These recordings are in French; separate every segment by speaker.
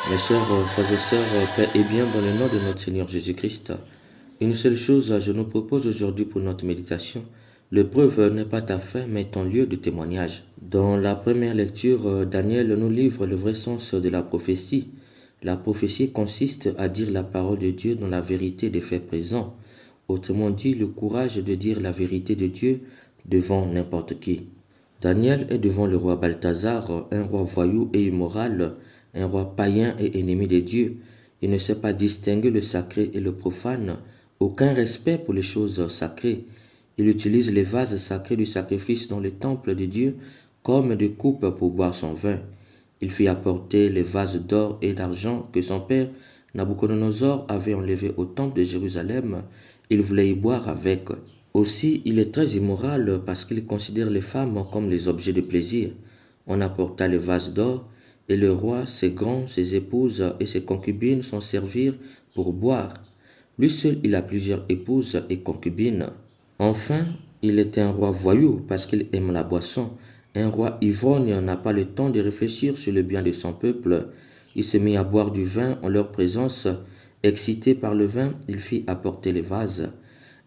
Speaker 1: Mes chers frères et sœurs, paix et bien dans le nom de notre Seigneur Jésus-Christ. Une seule chose je nous propose aujourd'hui pour notre méditation. L'épreuve n'est pas ta fin, mais ton lieu de témoignage. Dans la première lecture, Daniel nous livre le vrai sens de la prophétie. La prophétie consiste à dire la parole de Dieu dans la vérité des faits présents. Autrement dit, le courage de dire la vérité de Dieu devant n'importe qui. Daniel est devant le roi Balthazar, un roi voyou et immoral, un roi païen et ennemi de Dieu. Il ne sait pas distinguer le sacré et le profane, aucun respect pour les choses sacrées. Il utilise les vases sacrés du sacrifice dans le temple de Dieu comme des coupes pour boire son vin. Il fit apporter les vases d'or et d'argent que son père Nabuchodonosor avait enlevés au temple de Jérusalem. Il voulait y boire avec. Aussi, il est très immoral parce qu'il considère les femmes comme les objets de plaisir. On apporta les vases d'or, et le roi, ses grands, ses épouses et ses concubines s'en servirent pour boire. Lui seul, il a plusieurs épouses et concubines. Enfin, il est un roi voyou parce qu'il aime la boisson. Un roi ivrogne n'a pas le temps de réfléchir sur le bien de son peuple. Il se mit à boire du vin en leur présence. Excité par le vin, il fit apporter les vases.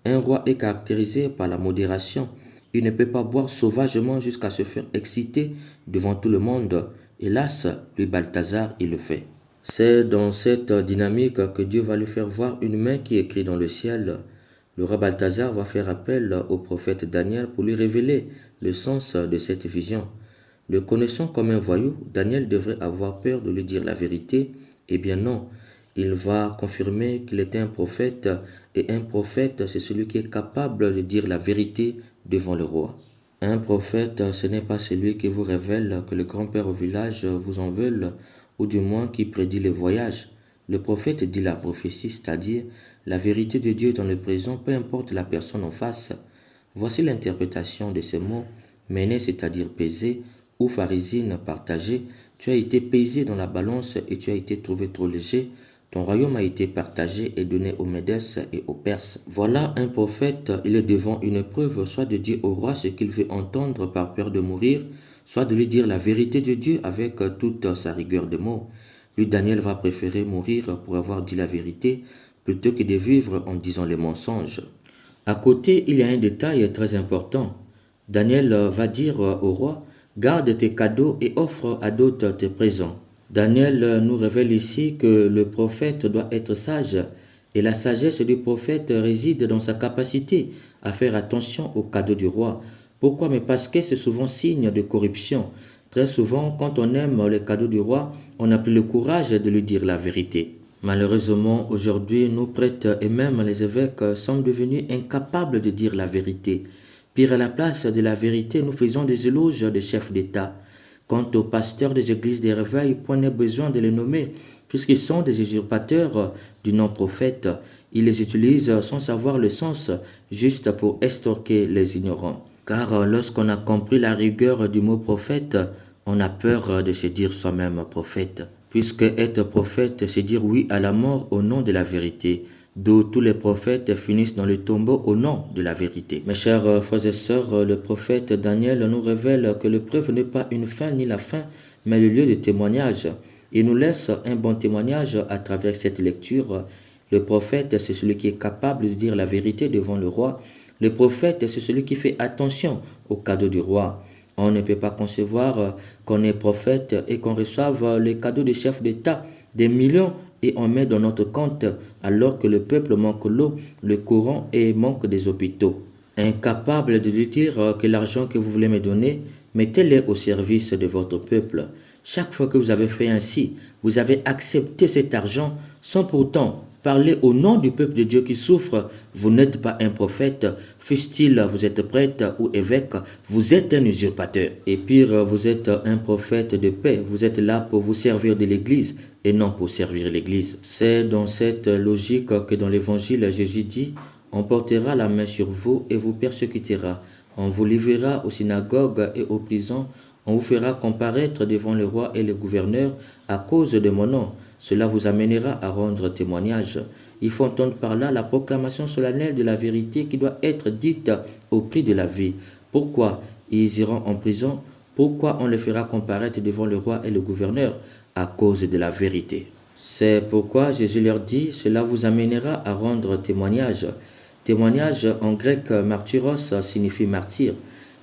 Speaker 1: Un roi est caractérisé par la modération. Il ne peut pas boire sauvagement jusqu'à se faire exciter devant tout le monde. Hélas, lui Balthazar, il le fait. C'est dans cette dynamique que Dieu va lui faire voir une main qui écrit dans le ciel. Le roi Balthazar va faire appel au prophète Daniel pour lui révéler le sens de cette vision. Le connaissant comme un voyou, Daniel devrait avoir peur de lui dire la vérité. Eh bien non, il va confirmer qu'il est un prophète, et un prophète, c'est celui qui est capable de dire la vérité devant le roi. Un prophète, ce n'est pas celui qui vous révèle que le grand-père au village vous en veut, ou du moins qui prédit les voyages. Le prophète dit la prophétie, c'est-à-dire la vérité de Dieu dans le présent, peu importe la personne en face. Voici l'interprétation de ces mots. Méné, c'est-à-dire pesé, ou pharisine, partagé. Tu as été pesé dans la balance et tu as été trouvé trop léger. Ton royaume a été partagé et donné aux Médès et aux Perses. Voilà un prophète, il est devant une épreuve, soit de dire au roi ce qu'il veut entendre par peur de mourir, soit de lui dire la vérité de Dieu avec toute sa rigueur de mots. Lui, Daniel va préférer mourir pour avoir dit la vérité plutôt que de vivre en disant les mensonges. À côté, il y a un détail très important. Daniel va dire au roi, garde tes cadeaux et offre à d'autres tes présents. Daniel nous révèle ici que le prophète doit être sage et la sagesse du prophète réside dans sa capacité à faire attention aux cadeaux du roi. Pourquoi? Mais parce que c'est souvent signe de corruption. Très souvent, quand on aime les cadeaux du roi, on n'a plus le courage de lui dire la vérité. Malheureusement, aujourd'hui, nos prêtres et même les évêques sont devenus incapables de dire la vérité. Pire, à la place de la vérité, nous faisons des éloges des chefs d'État. Quant aux pasteurs des églises des réveils, point n'est besoin de les nommer, puisqu'ils sont des usurpateurs du non-prophète. Ils les utilisent sans savoir le sens, juste pour estorquer les ignorants. Car lorsqu'on a compris la rigueur du mot prophète, on a peur de se dire soi-même prophète. Puisque être prophète, c'est dire oui à la mort au nom de la vérité, d'où tous les prophètes finissent dans le tombeau au nom de la vérité. Mes chers frères et sœurs, le prophète Daniel nous révèle que l'épreuve n'est pas une fin ni la fin, mais le lieu de témoignage. Il nous laisse un bon témoignage à travers cette lecture. Le prophète, c'est celui qui est capable de dire la vérité devant le roi. Le prophète, c'est celui qui fait attention aux cadeaux du roi. On ne peut pas concevoir qu'on est prophète et qu'on reçoive les cadeaux des chefs d'État, des millions, et on met dans notre compte alors que le peuple manque l'eau, le courant et manque des hôpitaux. Incapable de dire que l'argent que vous voulez me donner, mettez-le au service de votre peuple. Chaque fois que vous avez fait ainsi, vous avez accepté cet argent sans pourtant parler au nom du peuple de Dieu qui souffre. Vous n'êtes pas un prophète, fût-il vous êtes prêtre ou évêque, vous êtes un usurpateur. Et pire, vous êtes un prophète de paix. Vous êtes là pour vous servir de l'Église et non pour servir l'Église. C'est dans cette logique que dans l'Évangile, Jésus dit, on portera la main sur vous et vous persécutera. On vous livrera aux synagogues et aux prisons. On vous fera comparaître devant le roi et le gouverneur à cause de mon nom. Cela vous amènera à rendre témoignage. Il faut entendre par là la proclamation solennelle de la vérité qui doit être dite au prix de la vie. Pourquoi ils iront en prison? Pourquoi on les fera comparaître devant le roi et le gouverneur? à cause de la vérité. C'est pourquoi Jésus leur dit, cela vous amènera à rendre témoignage. Témoignage en grec, martyros, signifie martyr.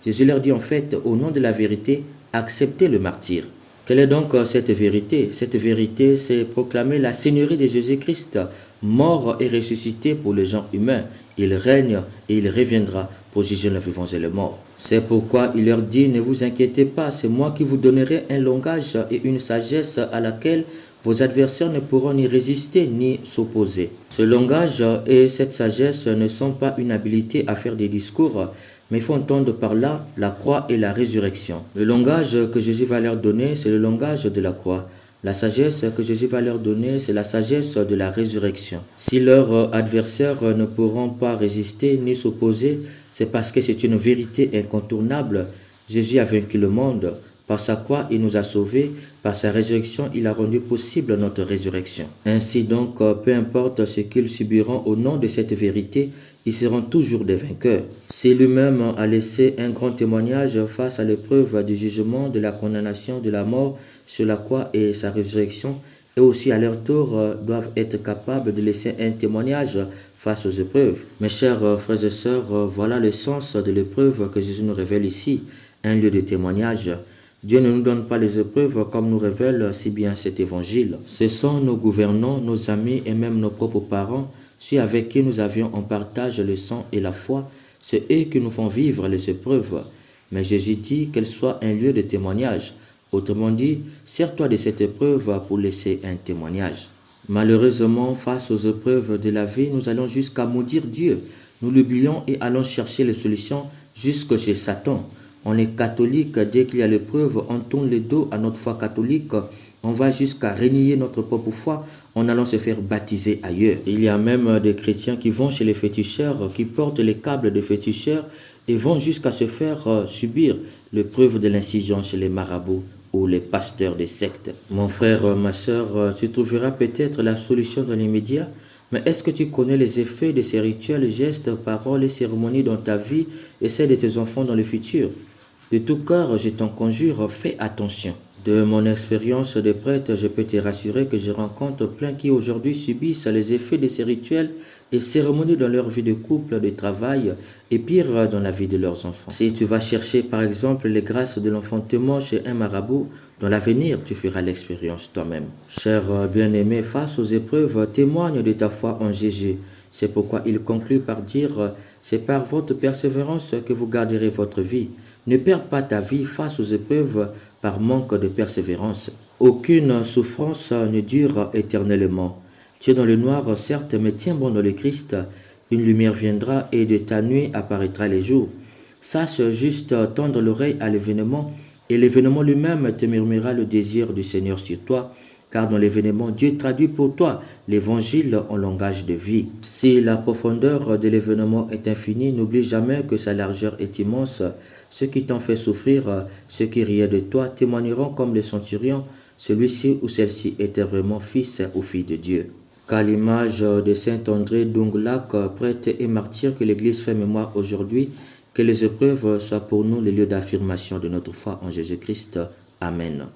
Speaker 1: Jésus leur dit en fait, au nom de la vérité, acceptez le martyr. Quelle est donc cette vérité? Cette vérité, c'est proclamer la Seigneurie de Jésus-Christ, mort et ressuscité pour les gens humains. Il règne et il reviendra pour juger les vivants et les morts. C'est pourquoi il leur dit, ne vous inquiétez pas, c'est moi qui vous donnerai un langage et une sagesse à laquelle vos adversaires ne pourront ni résister ni s'opposer. Ce langage et cette sagesse ne sont pas une habilité à faire des discours, mais il faut entendre par là la croix et la résurrection. Le langage que Jésus va leur donner, c'est le langage de la croix. La sagesse que Jésus va leur donner, c'est la sagesse de la résurrection. Si leurs adversaires ne pourront pas résister ni s'opposer, c'est parce que c'est une vérité incontournable. Jésus a vaincu le monde. Par sa croix, il nous a sauvés. Par sa résurrection, il a rendu possible notre résurrection. Ainsi donc, peu importe ce qu'ils subiront au nom de cette vérité, ils seront toujours des vainqueurs. Si lui-même a laissé un grand témoignage face à l'épreuve du jugement, de la condamnation, de la mort sur la croix et sa résurrection, et aussi à leur tour doivent être capables de laisser un témoignage face aux épreuves. Mes chers frères et sœurs, voilà le sens de l'épreuve que Jésus nous révèle ici, un lieu de témoignage. Dieu ne nous donne pas les épreuves comme nous révèle si bien cet évangile. Ce sont nos gouvernants, nos amis et même nos propres parents, ceux avec qui nous avions en partage le sang et la foi, c'est eux qui nous font vivre les épreuves. Mais Jésus dit qu'elles soient un lieu de témoignage. Autrement dit, sers-toi de cette épreuve pour laisser un témoignage. Malheureusement, face aux épreuves de la vie, nous allons jusqu'à maudire Dieu. Nous l'oublions et allons chercher les solutions jusque chez Satan. On est catholique, dès qu'il y a l'épreuve, on tourne le dos à notre foi catholique, on va jusqu'à renier notre propre foi en allant se faire baptiser ailleurs. Il y a même des chrétiens qui vont chez les féticheurs, qui portent les câbles des féticheurs et vont jusqu'à se faire subir l'épreuve de l'incision chez les marabouts ou les pasteurs des sectes. Mon frère, ma soeur, tu trouveras peut-être la solution dans l'immédiat, mais est-ce que tu connais les effets de ces rituels, gestes, paroles et cérémonies dans ta vie et celle de tes enfants dans le futur? De tout cœur, je t'en conjure, fais attention. De mon expérience de prêtre, je peux te rassurer que je rencontre plein qui aujourd'hui subissent les effets de ces rituels et cérémonies dans leur vie de couple, de travail et pire dans la vie de leurs enfants. Si tu vas chercher par exemple les grâces de l'enfantement chez un marabout, dans l'avenir, tu feras l'expérience toi-même. Cher bien-aimé, face aux épreuves, témoigne de ta foi en Jésus. C'est pourquoi il conclut par dire, c'est par votre persévérance que vous garderez votre vie. Ne perds pas ta vie face aux épreuves par manque de persévérance. Aucune souffrance ne dure éternellement. Tu es dans le noir, certes, mais tiens bon dans le Christ. Une lumière viendra et de ta nuit apparaîtra les jours. Sache juste tendre l'oreille à l'événement et l'événement lui-même te murmurera le désir du Seigneur sur toi. Car dans l'événement, Dieu traduit pour toi l'évangile en langage de vie. Si la profondeur de l'événement est infinie, n'oublie jamais que sa largeur est immense. Ceux qui t'ont fait souffrir, ceux qui riaient de toi, témoigneront comme les centurions, celui-ci ou celle-ci était vraiment fils ou fille de Dieu. Qu'à l'image de saint André d'Onglac, prêtre et martyr que l'Église fait mémoire aujourd'hui, que les épreuves soient pour nous le lieu d'affirmation de notre foi en Jésus-Christ. Amen.